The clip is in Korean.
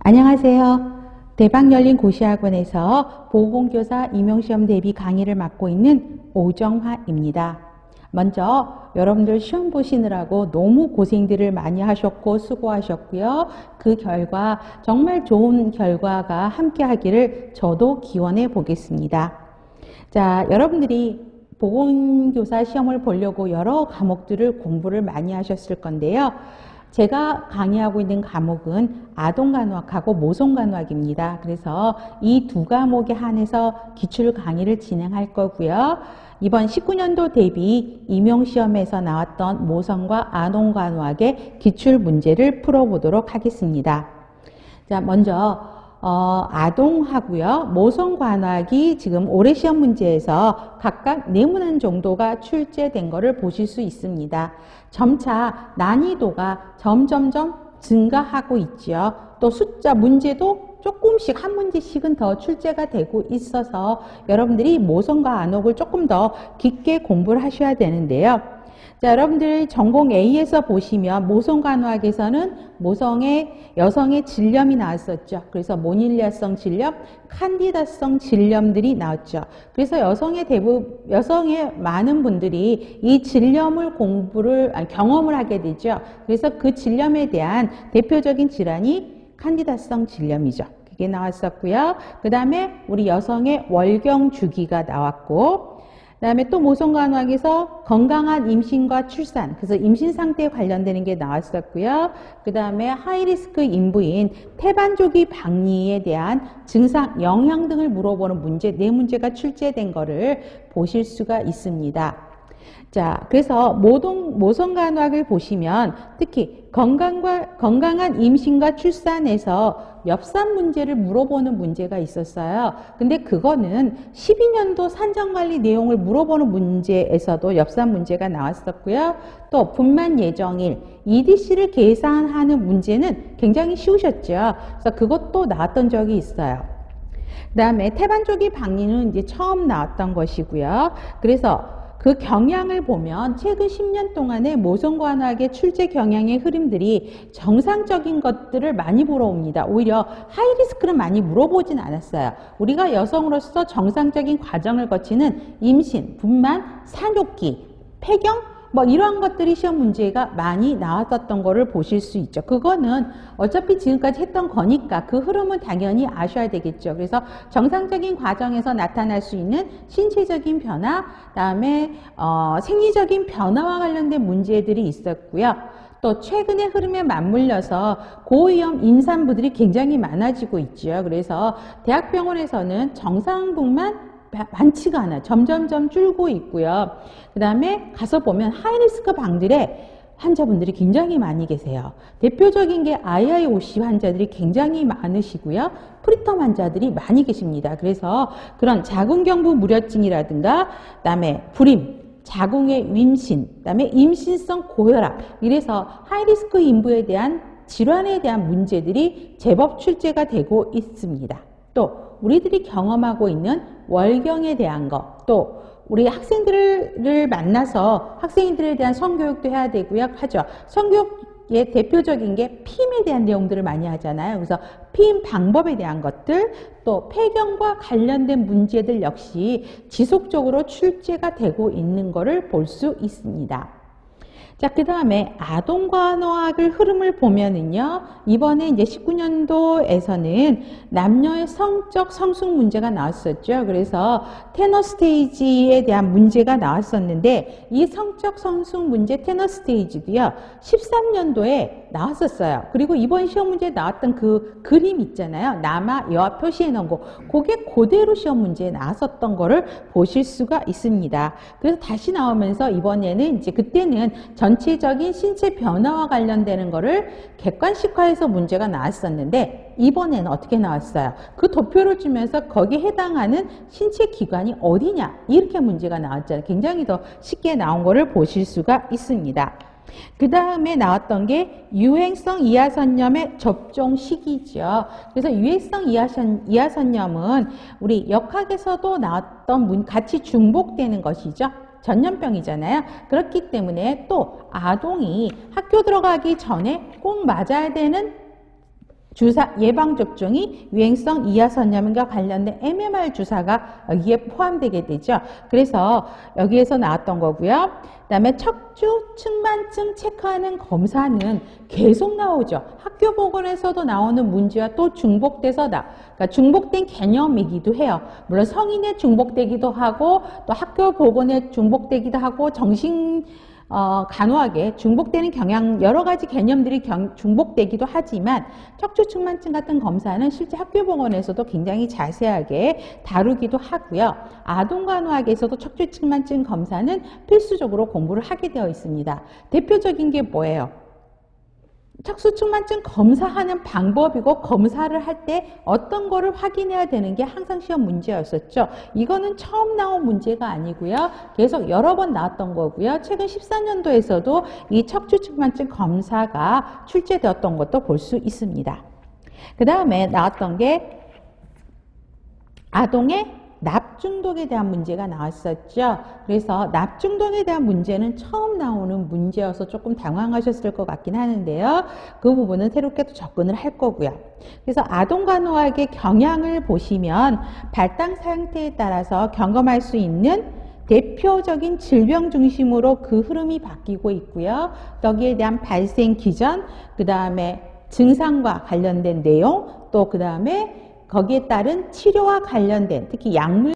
안녕하세요. 대박 열린 고시학원에서 보건교사 임용시험 대비 강의를 맡고 있는 오정화입니다. 먼저 여러분들 시험 보시느라고 너무 고생들을 많이 하셨고 수고하셨고요. 그 결과 정말 좋은 결과가 함께 하기를 저도 기원해 보겠습니다. 자, 여러분들이 보건교사 시험을 보려고 여러 과목들을 공부를 많이 하셨을 건데요. 제가 강의하고 있는 과목은 아동간호학하고 모성간호학입니다. 그래서 이 두 과목에 한해서 기출 강의를 진행할 거고요. 이번 19년도 대비 임용시험에서 나왔던 모성과 아동간호학의 기출 문제를 풀어보도록 하겠습니다. 자, 먼저 아동하고요, 모성간호학이 지금 올해 시험 문제에서 각각 4문항 정도가 출제된 것을 보실 수 있습니다. 점차 난이도가 점점점 증가하고 있죠. 또 숫자 문제도 조금씩 한 문제씩은 더 출제가 되고 있어서 여러분들이 모성과 안옥을 조금 더 깊게 공부를 하셔야 되는데요. 자, 여러분들 전공 A에서 보시면 모성간호학에서는 모성의 여성의 질염이 나왔었죠. 그래서 모닐리아성 질염, 칸디다성 질염들이 나왔죠. 그래서 여성의 많은 분들이 이 질염을 경험을 하게 되죠. 그래서 그 질염에 대한 대표적인 질환이 칸디다성 질염이죠. 그게 나왔었고요. 그 다음에 우리 여성의 월경 주기가 나왔고, 그 다음에 또 모성간호학에서 건강한 임신과 출산, 그래서 임신 상태에 관련되는 게 나왔었고요. 그 다음에 하이리스크 인부인 태반조기 박리에 대한 증상, 영향 등을 물어보는 문제, 4문제가 출제된 거를 보실 수가 있습니다. 자, 그래서 모성간호학을 보시면 특히 건강한 임신과 출산에서 엽산 문제를 물어보는 문제가 있었어요. 근데 그거는 12년도 산정관리 내용을 물어보는 문제에서도 엽산 문제가 나왔었고요. 또 분만 예정일, EDC를 계산하는 문제는 굉장히 쉬우셨죠. 그래서 그것도 나왔던 적이 있어요. 그 다음에 태반조기 박리는 이제 처음 나왔던 것이고요. 그래서 그 경향을 보면 최근 10년 동안의 모성간호학의 출제 경향의 흐름들이 정상적인 것들을 많이 물어옵니다. 오히려 하이리스크를 많이 물어보진 않았어요. 우리가 여성으로서 정상적인 과정을 거치는 임신, 분만, 산욕기, 폐경 뭐 이러한 것들이 시험 문제가 많이 나왔었던 거를 보실 수 있죠. 그거는 어차피 지금까지 했던 거니까 그 흐름은 당연히 아셔야 되겠죠. 그래서 정상적인 과정에서 나타날 수 있는 신체적인 변화, 그다음에 생리적인 변화와 관련된 문제들이 있었고요. 또 최근의 흐름에 맞물려서 고위험 임산부들이 굉장히 많아지고 있죠. 그래서 대학병원에서는 정상분만 많지가 않아요. 점점점 줄고 있고요. 그 다음에 가서 보면 하이리스크 방들의 환자분들이 굉장히 많이 계세요. 대표적인 게 IIOC 환자들이 굉장히 많으시고요. 프리텀 환자들이 많이 계십니다. 그래서 그런 자궁경부 무력증이라든가 그다음에 불임, 자궁의 임신, 그다음에 임신성 고혈압, 이래서 하이리스크 인부에 대한 질환에 대한 문제들이 제법 출제가 되고 있습니다. 또 우리들이 경험하고 있는 월경에 대한 것, 또 우리 학생들을 만나서 학생들에 대한 성교육도 해야 되고요. 하죠. 성교육의 대표적인 게 피임에 대한 내용들을 많이 하잖아요. 그래서 피임 방법에 대한 것들, 또 폐경과 관련된 문제들 역시 지속적으로 출제가 되고 있는 것을 볼 수 있습니다. 자, 그 다음에 아동간호학을 흐름을 보면은요, 이번에 이제 19년도에서는 남녀의 성적 성숙 문제가 나왔었죠. 그래서 테너 스테이지에 대한 문제가 나왔었는데, 이 성적 성숙 문제 테너 스테이지도요, 13년도에 나왔었어요. 그리고 이번 시험 문제에 나왔던 그 그림 있잖아요. 남아 여아 표시해 놓은 거. 그게 그대로 시험 문제에 나왔었던 거를 보실 수가 있습니다. 그래서 다시 나오면서 이번에는 이제 그때는 전체적인 신체 변화와 관련되는 거를 객관식화해서 문제가 나왔었는데 이번에는 어떻게 나왔어요? 그 도표를 주면서 거기에 해당하는 신체 기관이 어디냐? 이렇게 문제가 나왔잖아요. 굉장히 더 쉽게 나온 거를 보실 수가 있습니다. 그 다음에 나왔던 게 유행성 이하선염의 접종 시기죠. 그래서 유행성 이하선염은 우리 역학에서도 나왔던 같이 중복되는 것이죠. 전염병이잖아요. 그렇기 때문에 또 아동이 학교 들어가기 전에 꼭 맞아야 되는 주사 예방접종이 유행성 이하선염과 관련된 MMR 주사가 여기에 포함되게 되죠. 그래서 여기에서 나왔던 거고요. 그다음에 척추 측만증 체크하는 검사는 계속 나오죠. 학교 보건에서도 나오는 문제와 또 중복돼서 그러니까 중복된 개념이기도 해요. 물론 성인에 중복되기도 하고 또 학교 보건에 중복되기도 하고 간호학에 중복되는 경향 여러 가지 개념들이 중복되기도 하지만 척추 측만증 같은 검사는 실제 학교 보건에서도 굉장히 자세하게 다루기도 하고요. 아동 간호학에서도 척추 측만증 검사는 필수적으로 공부를 하게 되어 있습니다. 대표적인 게 뭐예요? 척추 측만증 검사하는 방법이고 검사를 할 때 어떤 거를 확인해야 되는 게 항상 시험 문제였었죠. 이거는 처음 나온 문제가 아니고요. 계속 여러 번 나왔던 거고요. 최근 14년도에서도 이 척추 측만증 검사가 출제되었던 것도 볼 수 있습니다. 그 다음에 나왔던 게 아동의 납중독에 대한 문제가 나왔었죠. 그래서 납중독에 대한 문제는 처음 나오는 문제여서 조금 당황하셨을 것 같긴 하는데요. 그 부분은 새롭게 또 접근을 할 거고요. 그래서 아동간호학의 경향을 보시면 발당 상태에 따라서 경험할 수 있는 대표적인 질병 중심으로 그 흐름이 바뀌고 있고요. 여기에 대한 발생 기전, 그 다음에 증상과 관련된 내용, 또 그 다음에 거기에 따른 치료와 관련된 특히 약물